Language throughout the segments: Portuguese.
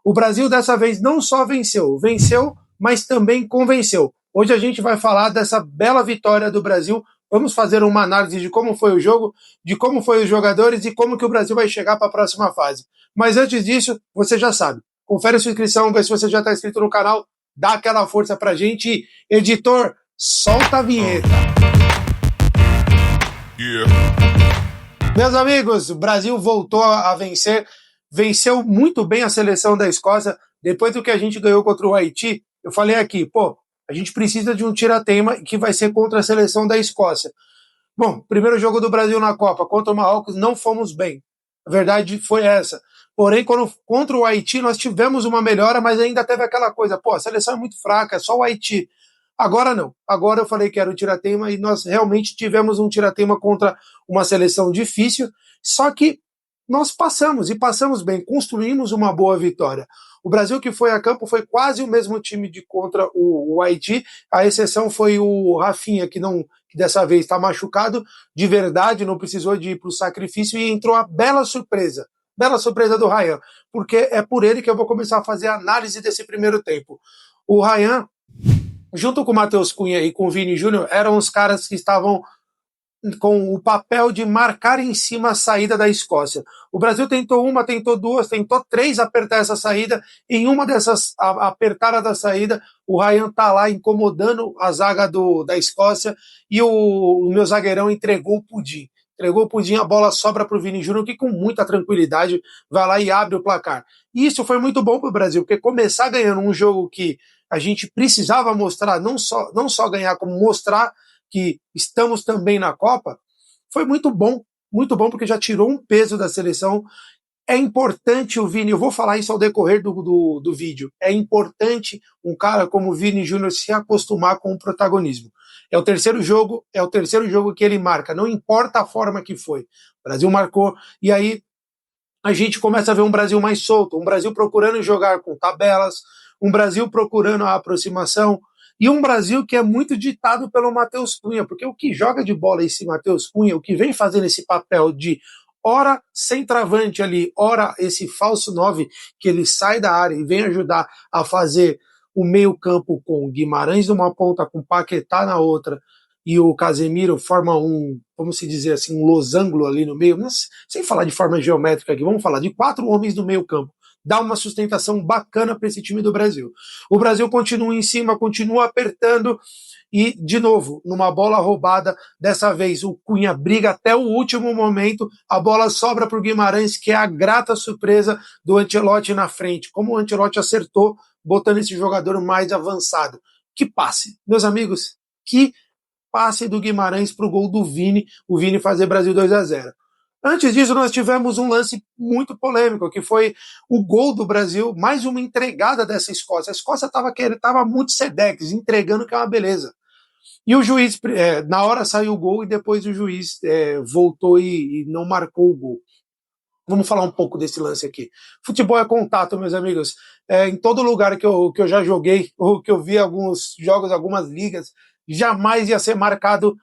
O Brasil dessa vez não só venceu, mas também convenceu. Hoje a gente vai falar dessa bela vitória do Brasil. Vamos fazer uma análise de como foi o jogo, de como foram os jogadores e como que o Brasil vai chegar para a próxima fase. Mas antes disso, você já sabe, confere sua inscrição, vê se você já está inscrito no canal, dá aquela força pra gente. Editor, solta a vinheta. Yeah. Meus amigos, o Brasil voltou a vencer, venceu muito bem a seleção da Escócia. Depois do que a gente ganhou contra o Haiti, eu falei aqui, a gente precisa de um tira-teima que vai ser contra a seleção da Escócia. Bom, primeiro jogo do Brasil na Copa, contra o Marrocos, não fomos bem. A verdade foi essa. Porém, contra o Haiti, nós tivemos uma melhora, mas ainda teve aquela coisa, a seleção é muito fraca, é só o Haiti. Agora não. Agora eu falei que era o tira-teima e nós realmente tivemos um tira-teima contra uma seleção difícil, só que nós passamos e passamos bem, construímos uma boa vitória. O Brasil que foi a campo foi quase o mesmo time de contra o Haiti, a exceção foi o Rafinha, que dessa vez está machucado de verdade, não precisou de ir para o sacrifício e entrou a bela surpresa do Ryan, porque é por ele que eu vou começar a fazer a análise desse primeiro tempo. O Ryan, junto com o Matheus Cunha e com o Vini Júnior, eram os caras que estavam com o papel de marcar em cima a saída da Escócia. O Brasil tentou uma, tentou duas, tentou três apertar essa saída. Em uma dessas apertada da saída, o Ryan tá lá incomodando a zaga da Escócia e o meu zagueirão entregou o pudim, a bola sobra para o Vini Júnior, que com muita tranquilidade vai lá e abre o placar. E isso foi muito bom para o Brasil, porque começar ganhando um jogo que a gente precisava mostrar, não só ganhar, como mostrar que estamos também na Copa, foi muito bom, porque já tirou um peso da seleção. É importante o Vini, eu vou falar isso ao decorrer do vídeo, é importante um cara como o Vini Júnior se acostumar com o protagonismo. É o terceiro jogo que ele marca, não importa a forma que foi. O Brasil marcou, e aí a gente começa a ver um Brasil mais solto, um Brasil procurando jogar com tabelas, um Brasil procurando a aproximação, e um Brasil que é muito ditado pelo Matheus Cunha, porque o que joga de bola esse Matheus Cunha, o que vem fazendo esse papel de ora centroavante ali, ora esse falso 9, que ele sai da área e vem ajudar a fazer o meio campo com Guimarães numa ponta, com Paquetá na outra, e o Casemiro forma vamos dizer assim, um losango ali no meio, mas sem falar de forma geométrica aqui, vamos falar de 4 homens no meio campo. Dá uma sustentação bacana para esse time do Brasil. O Brasil continua em cima, continua apertando e, de novo, numa bola roubada, dessa vez o Cunha briga até o último momento, a bola sobra para o Guimarães, que é a grata surpresa do Ancelotti na frente. Como o Ancelotti acertou, botando esse jogador mais avançado. Que passe, meus amigos, que passe do Guimarães para o gol do Vini, o Vini fazer Brasil 2-0. Antes disso, nós tivemos um lance muito polêmico, que foi o gol do Brasil, mais uma entregada dessa Escócia. A Escócia estava muito sedex, entregando, que é uma beleza. E o juiz, na hora saiu o gol e depois o juiz voltou e não marcou o gol. Vamos falar um pouco desse lance aqui. Futebol é contato, meus amigos. Em todo lugar que eu já joguei, ou que eu vi alguns jogos, algumas ligas, jamais ia ser marcado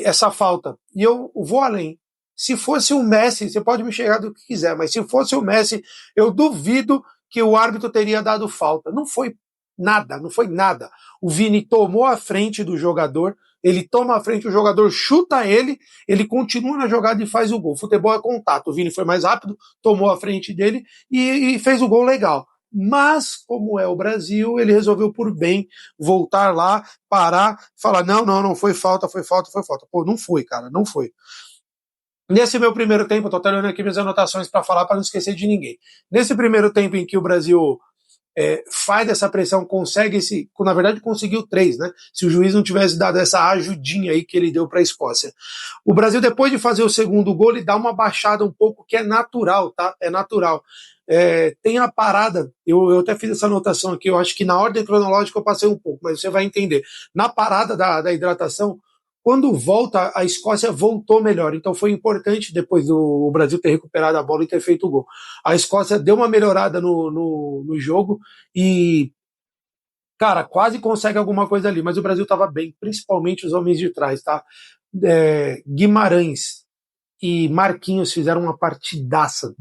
essa falta. E eu vou além. Se fosse o Messi, você pode me chegar do que quiser, mas se fosse o Messi, eu duvido que o árbitro teria dado falta. Não foi nada. O Vini tomou a frente do jogador, ele toma a frente, o jogador chuta ele continua na jogada e faz o gol. Futebol é contato. O Vini foi mais rápido, tomou a frente dele e fez o gol legal. Mas, como é o Brasil, ele resolveu por bem voltar lá, parar, falar, não foi falta. Pô, não foi, cara, não foi. Nesse meu primeiro tempo, eu tô olhando aqui minhas anotações para falar, para não esquecer de ninguém. Nesse primeiro tempo em que o Brasil faz essa pressão, na verdade conseguiu 3, né? Se o juiz não tivesse dado essa ajudinha aí que ele deu para a Escócia. O Brasil, depois de fazer o segundo gol, ele dá uma baixada um pouco, que é natural, tá? É natural. Tem a parada, eu até fiz essa anotação aqui, eu acho que na ordem cronológica eu passei um pouco, mas você vai entender. Na parada da hidratação, quando volta, a Escócia voltou melhor, então foi importante depois do Brasil ter recuperado a bola e ter feito o gol. A Escócia deu uma melhorada no jogo e, cara, quase consegue alguma coisa ali, mas o Brasil estava bem, principalmente os homens de trás, tá? Guimarães, e Marquinhos fizeram uma partidaça,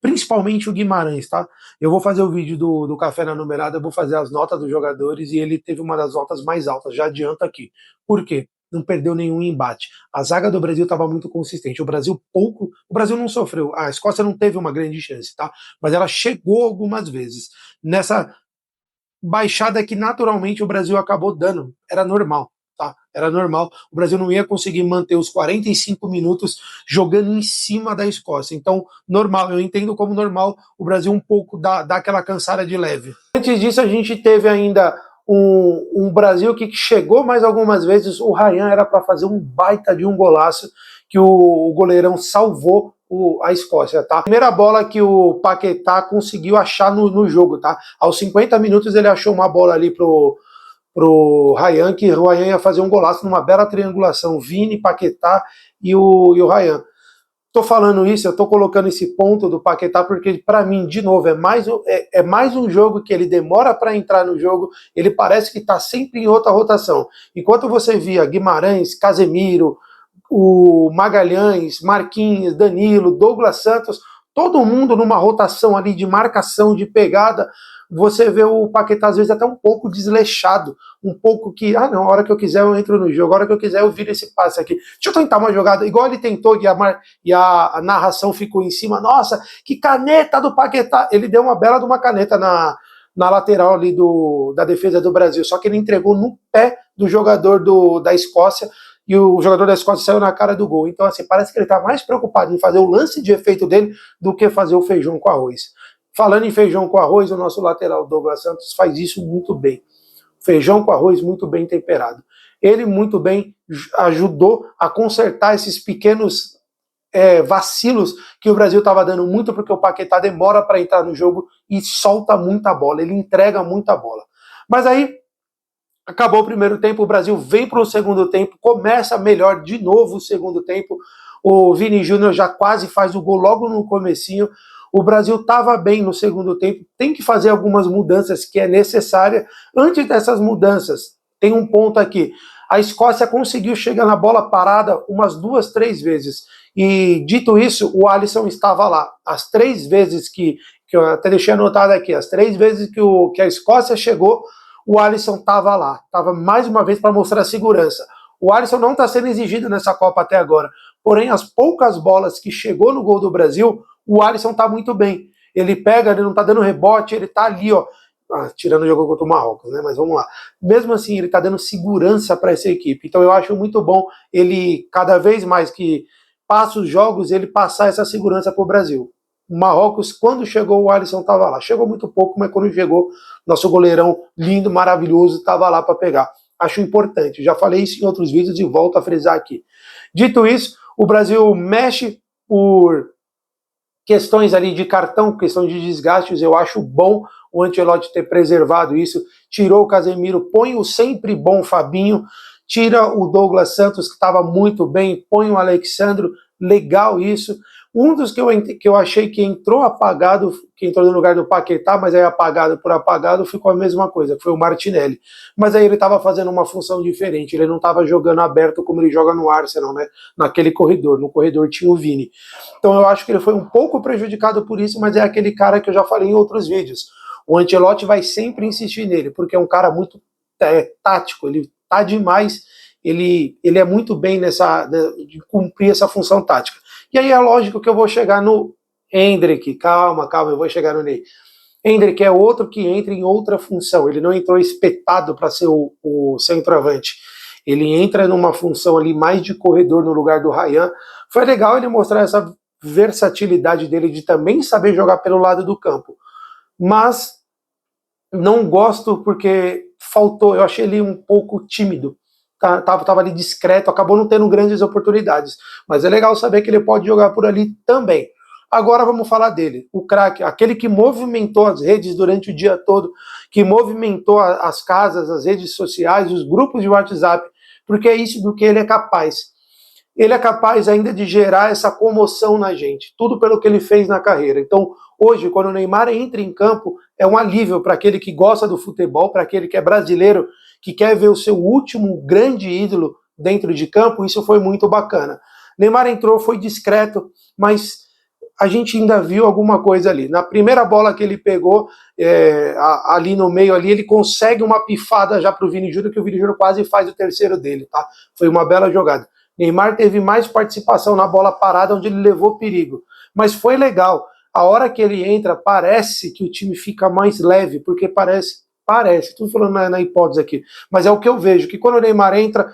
principalmente o Guimarães, tá? Eu vou fazer o vídeo do Café na Numerada, eu vou fazer as notas dos jogadores e ele teve uma das notas mais altas, já adianto aqui. Por quê? Não perdeu nenhum embate. A zaga do Brasil estava muito consistente. O Brasil não sofreu. A Escócia não teve uma grande chance, tá? Mas ela chegou algumas vezes. Nessa baixada que naturalmente o Brasil acabou dando, era normal. Tá? Era normal, o Brasil não ia conseguir manter os 45 minutos jogando em cima da Escócia. Então, normal, eu entendo como normal o Brasil um pouco dar aquela cansada de leve. Antes disso, a gente teve ainda um Brasil que chegou mais algumas vezes. O Ryan era para fazer um baita de um golaço que o goleirão salvou a Escócia, tá? A primeira bola que o Paquetá conseguiu achar no jogo, tá? Aos 50 minutos ele achou uma bola ali pro Ryan, que o Ryan ia fazer um golaço numa bela triangulação, Vini, Paquetá e o Ryan. Tô falando isso, eu tô colocando esse ponto do Paquetá porque para mim, de novo, é mais um jogo que ele demora para entrar no jogo, ele parece que tá sempre em outra rotação. Enquanto você via Guimarães, Casemiro, o Magalhães, Marquinhos, Danilo, Douglas Santos, todo mundo numa rotação ali de marcação, de pegada, você vê o Paquetá às vezes até um pouco desleixado, um pouco que, não, a hora que eu quiser eu entro no jogo, a hora que eu quiser eu viro esse passe aqui. Deixa eu tentar uma jogada, igual ele tentou e a narração ficou em cima, nossa, que caneta do Paquetá, ele deu uma bela de uma caneta na lateral ali da defesa do Brasil, só que ele entregou no pé do jogador da Escócia, e o jogador da Escócia saiu na cara do gol. Então, assim, parece que ele está mais preocupado em fazer o lance de efeito dele do que fazer o feijão com arroz. Falando em feijão com arroz, o nosso lateral Douglas Santos faz isso muito bem. Feijão com arroz muito bem temperado. Ele muito bem ajudou a consertar esses pequenos vacilos que o Brasil estava dando muito, porque o Paquetá demora para entrar no jogo e solta muita bola, ele entrega muita bola. Mas aí, acabou o primeiro tempo, o Brasil vem para o segundo tempo, começa melhor de novo o segundo tempo, o Vini Júnior já quase faz o gol logo no comecinho, o Brasil estava bem no segundo tempo, tem que fazer algumas mudanças que é necessária. Antes dessas mudanças, tem um ponto aqui, a Escócia conseguiu chegar na bola parada umas 2, 3 vezes, e dito isso, o Alisson estava lá, as 3 vezes que eu até deixei anotado aqui, as 3 vezes que a Escócia chegou, o Alisson estava lá, estava mais uma vez para mostrar segurança. O Alisson não está sendo exigido nessa Copa até agora, porém as poucas bolas que chegou no gol do Brasil, o Alisson está muito bem. Ele pega, ele não está dando rebote, ele está ali, ó, tirando o jogo contra o Marrocos, né? Mas vamos lá. Mesmo assim, ele está dando segurança para essa equipe. Então eu acho muito bom ele, cada vez mais que passa os jogos, ele passar essa segurança para o Brasil. O Marrocos, quando chegou, o Alisson estava lá. Chegou muito pouco, mas quando chegou, nosso goleirão lindo, maravilhoso, estava lá para pegar. Acho importante. Já falei isso em outros vídeos e volto a frisar aqui. Dito isso, o Brasil mexe por questões ali de cartão, questão de desgastes. Eu acho bom o Ancelotti ter preservado isso. Tirou o Casemiro, põe o sempre bom Fabinho, tira o Douglas Santos, que estava muito bem, põe o Alexandro, legal isso. Um dos que eu achei que entrou apagado, que entrou no lugar do Paquetá, mas aí apagado por apagado, ficou a mesma coisa, foi o Martinelli. Mas aí ele estava fazendo uma função diferente, ele não estava jogando aberto como ele joga no Arsenal, né? Naquele corredor, no corredor tinha o Vini. Então eu acho que ele foi um pouco prejudicado por isso, mas é aquele cara que eu já falei em outros vídeos. O Ancelotti vai sempre insistir nele, porque é um cara muito tático, ele tá demais, ele é muito bem de cumprir essa função tática. E aí é lógico que eu vou chegar no Endrick, calma, eu vou chegar no Ney. Endrick é outro que entra em outra função, ele não entrou espetado para ser o centroavante, ele entra numa função ali mais de corredor no lugar do Ryan. Foi legal ele mostrar essa versatilidade dele de também saber jogar pelo lado do campo, mas não gosto porque faltou, eu achei ele um pouco tímido, tava ali discreto, acabou não tendo grandes oportunidades, mas é legal saber que ele pode jogar por ali também. Agora vamos falar dele, o craque, aquele que movimentou as redes durante o dia todo, que movimentou as casas, as redes sociais, os grupos de WhatsApp, porque é isso do que ele é capaz. Ele é capaz ainda de gerar essa comoção na gente, tudo pelo que ele fez na carreira. Então, hoje, quando o Neymar entra em campo, é um alívio para aquele que gosta do futebol, para aquele que é brasileiro, que quer ver o seu último grande ídolo dentro de campo. Isso foi muito bacana. Neymar entrou, foi discreto, mas a gente ainda viu alguma coisa ali. Na primeira bola que ele pegou, ali no meio, ali, ele consegue uma pifada já para o Vini Júnior, que o Vini Júnior quase faz o terceiro dele, tá? Foi uma bela jogada. Neymar teve mais participação na bola parada, onde ele levou perigo. Mas foi legal. A hora que ele entra, parece que o time fica mais leve, porque parece, estou falando na hipótese aqui, mas é o que eu vejo, que quando o Neymar entra,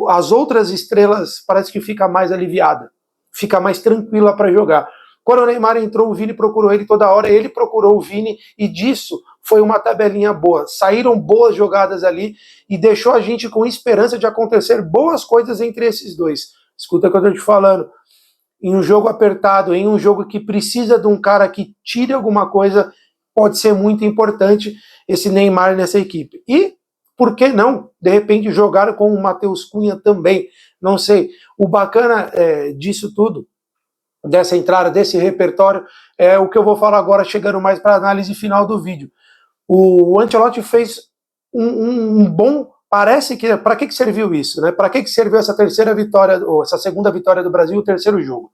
as outras estrelas parece que fica mais aliviada, fica mais tranquila para jogar. Quando o Neymar entrou, o Vini procurou ele toda hora, ele procurou o Vini, e disso foi uma tabelinha boa. Saíram boas jogadas ali e deixou a gente com esperança de acontecer boas coisas entre esses dois. Escuta o que eu estou te falando. Em um jogo apertado, em um jogo que precisa de um cara que tire alguma coisa, pode ser muito importante esse Neymar nessa equipe. E, por que não, de repente, jogar com o Matheus Cunha também? Não sei. O bacana disso tudo, dessa entrada, desse repertório, é o que eu vou falar agora, chegando mais para a análise final do vídeo. O Ancelotti fez um bom... Parece que... Para que serviu isso, né? Para que serviu essa terceira vitória, ou essa segunda vitória do Brasil, o terceiro jogo?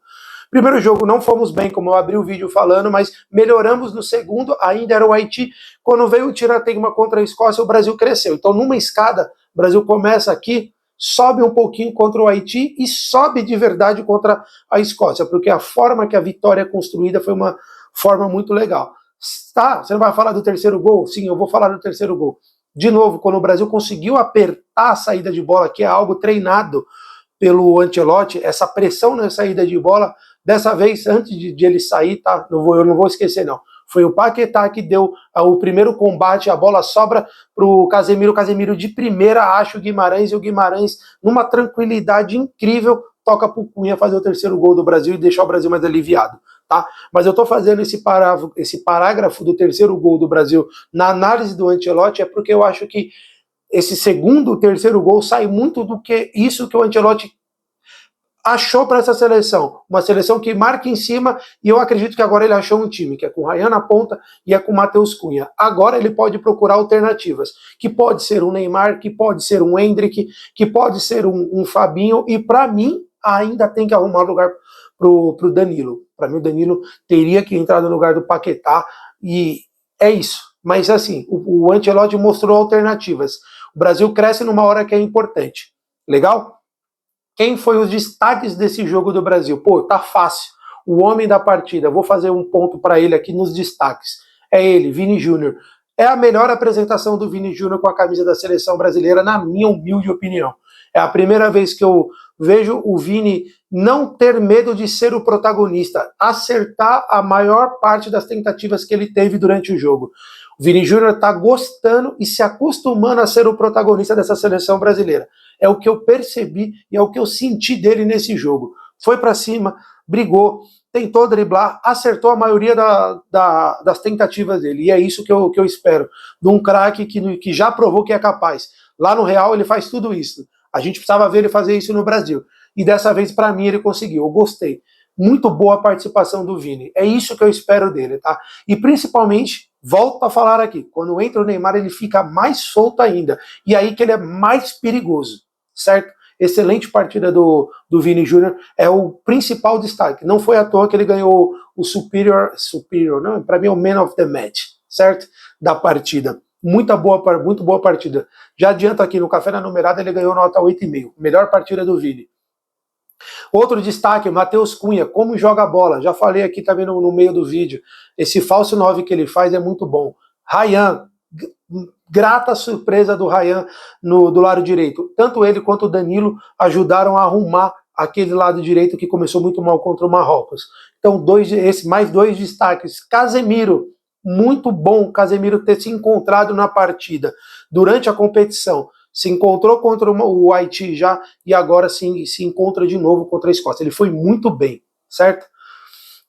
Primeiro jogo não fomos bem, como eu abri o vídeo falando, mas melhoramos no segundo, ainda era o Haiti. Quando veio o tirateima contra a Escócia, o Brasil cresceu. Então, numa escada, o Brasil começa aqui, sobe um pouquinho contra o Haiti e sobe de verdade contra a Escócia, porque a forma que a vitória é construída foi uma forma muito legal. Tá, você não vai falar do terceiro gol? Sim, eu vou falar do terceiro gol. De novo, quando o Brasil conseguiu apertar a saída de bola, que é algo treinado pelo Ancelotti, essa pressão na saída de bola, dessa vez, antes de ele sair, tá? Eu não vou esquecer, não. Foi o Paquetá que deu o primeiro combate, a bola sobra para o Casemiro de primeira acha o Guimarães, e o Guimarães, numa tranquilidade incrível, toca para o Cunha fazer o terceiro gol do Brasil e deixar o Brasil mais aliviado. Tá? Mas eu estou fazendo esse parágrafo do terceiro gol do Brasil na análise do Ancelotti, é porque eu acho que esse segundo, terceiro gol sai muito do que isso que o Ancelotti achou para essa seleção. Uma seleção que marca em cima, e eu acredito que agora ele achou um time, que é com o Ryan na ponta e é com o Matheus Cunha. Agora ele pode procurar alternativas, que pode ser um Neymar, que pode ser um Endrick, que pode ser um Fabinho, e para mim ainda tem que arrumar lugar pro Danilo. Para mim o Danilo teria que entrar no lugar do Paquetá, e é isso. Mas assim, o Ancelotti mostrou alternativas. O Brasil cresce numa hora que é importante. Legal? Quem foi os destaques desse jogo do Brasil? Pô, tá fácil. O homem da partida, vou fazer um ponto para ele aqui nos destaques. É ele, Vini Júnior. É a melhor apresentação do Vini Júnior com a camisa da seleção brasileira, na minha humilde opinião. É a primeira vez que eu vejo o Vini não ter medo de ser o protagonista, acertar a maior parte das tentativas que ele teve durante o jogo. O Vini Júnior está gostando e se acostumando a ser o protagonista dessa seleção brasileira. É o que eu percebi e é o que eu senti dele nesse jogo. Foi para cima, brigou, tentou driblar, acertou a maioria das tentativas dele. E é isso que eu espero, de um craque que já provou que é capaz. Lá no Real ele faz tudo isso. A gente precisava ver ele fazer isso no Brasil. E dessa vez, para mim, ele conseguiu. Eu gostei. Muito boa a participação do Vini. É isso que eu espero dele, tá? E principalmente, volto a falar aqui, quando entra o Neymar, ele fica mais solto ainda. E aí que ele é mais perigoso, certo? Excelente partida do Vini Júnior, é o principal destaque. Não foi à toa que ele ganhou o Superior, não, para mim é o Man of the Match, certo? Da partida. Muito boa partida. Já adianto aqui, no Café na Numerada ele ganhou nota 8,5. Melhor partida do Vini. Outro destaque, Matheus Cunha, como joga a bola. Já falei aqui também no meio do vídeo. Esse falso 9 que ele faz é muito bom. Ryan, grata surpresa do Ryan do lado direito. Tanto ele quanto o Danilo ajudaram a arrumar aquele lado direito que começou muito mal contra o Marrocos. Então, mais dois destaques. Casemiro, muito bom o Casemiro ter se encontrado na partida durante a competição. Se encontrou contra o Haiti já e agora sim se encontra de novo contra a Escócia. Ele foi muito bem, certo?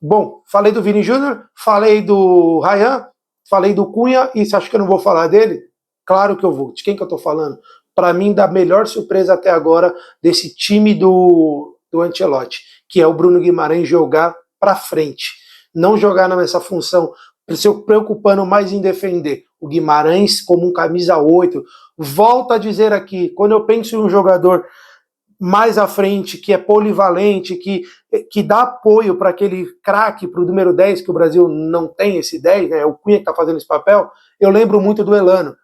Bom, falei do Vini Júnior, falei do Ryan, falei do Cunha, e você acha que eu não vou falar dele? Claro que eu vou. De quem que eu tô falando? Para mim, da melhor surpresa até agora desse time do Ancelotti, que é o Bruno Guimarães jogar para frente. Não jogar nessa função, se preocupando mais em defender. O Guimarães como um camisa 8. Volto a dizer aqui, quando eu penso em um jogador mais à frente, que é polivalente, que dá apoio para aquele craque, para o número 10, que o Brasil não tem esse 10, né? É o Cunha que está fazendo esse papel. Eu lembro muito do Elano.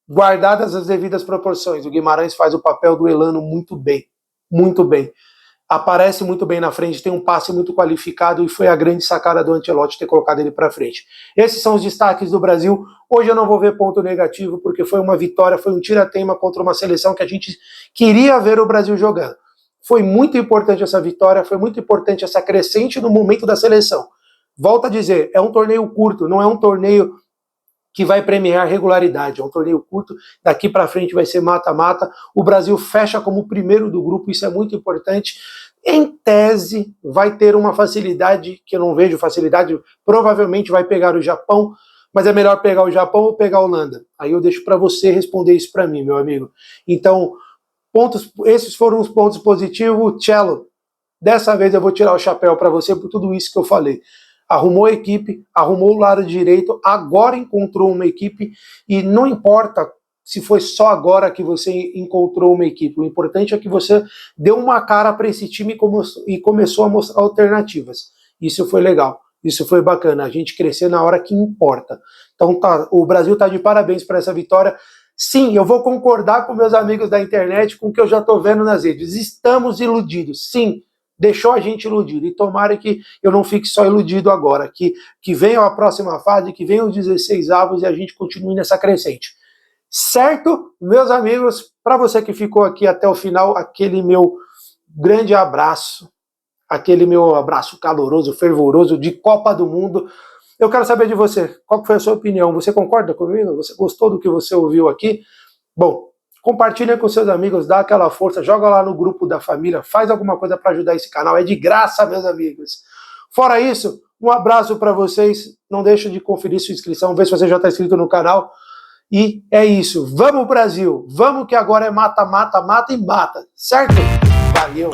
Guardadas as devidas proporções, o Guimarães faz o papel do Elano muito bem. Muito bem. Aparece muito bem na frente, tem um passe muito qualificado e foi a grande sacada do Ancelotti ter colocado ele para frente. Esses são os destaques do Brasil. Hoje eu não vou ver ponto negativo, porque foi uma vitória, foi um tira-teima contra uma seleção que a gente queria ver o Brasil jogando. Foi muito importante essa vitória, foi muito importante essa crescente no momento da seleção. Volto a dizer, é um torneio curto, não é um torneio que vai premiar regularidade. É um torneio curto, daqui para frente vai ser mata-mata. O Brasil fecha como o primeiro do grupo, isso é muito importante. Em tese, vai ter uma facilidade, que eu não vejo facilidade, provavelmente vai pegar o Japão, mas é melhor pegar o Japão ou pegar a Holanda? Aí eu deixo para você responder isso para mim, meu amigo. Então, esses foram os pontos positivos. Cello, dessa vez eu vou tirar o chapéu para você por tudo isso que eu falei. Arrumou a equipe, arrumou o lado direito, agora encontrou uma equipe, e não importa se foi só agora que você encontrou uma equipe, o importante é que você deu uma cara para esse time e começou a mostrar alternativas. Isso foi legal, isso foi bacana, a gente crescer na hora que importa. Então tá, o Brasil está de parabéns por essa vitória. Sim, eu vou concordar com meus amigos da internet, com o que eu já estou vendo nas redes. Estamos iludidos, sim. Deixou a gente iludido, e tomara que eu não fique só iludido agora, que venha a próxima fase, que venham os 16 avos e a gente continue nessa crescente. Certo, meus amigos? Para você que ficou aqui até o final, aquele meu grande abraço, aquele meu abraço caloroso, fervoroso de Copa do Mundo. Eu quero saber de você, qual foi a sua opinião? Você concorda comigo? Você gostou do que você ouviu aqui? Bom, compartilha com seus amigos, dá aquela força, joga lá no grupo da família, faz alguma coisa para ajudar esse canal, é de graça, meus amigos. Fora isso, um abraço para vocês, não deixa de conferir sua inscrição, ver se você já está inscrito no canal, e é isso, vamos Brasil, vamos que agora é mata, mata, mata e mata, certo? Valeu!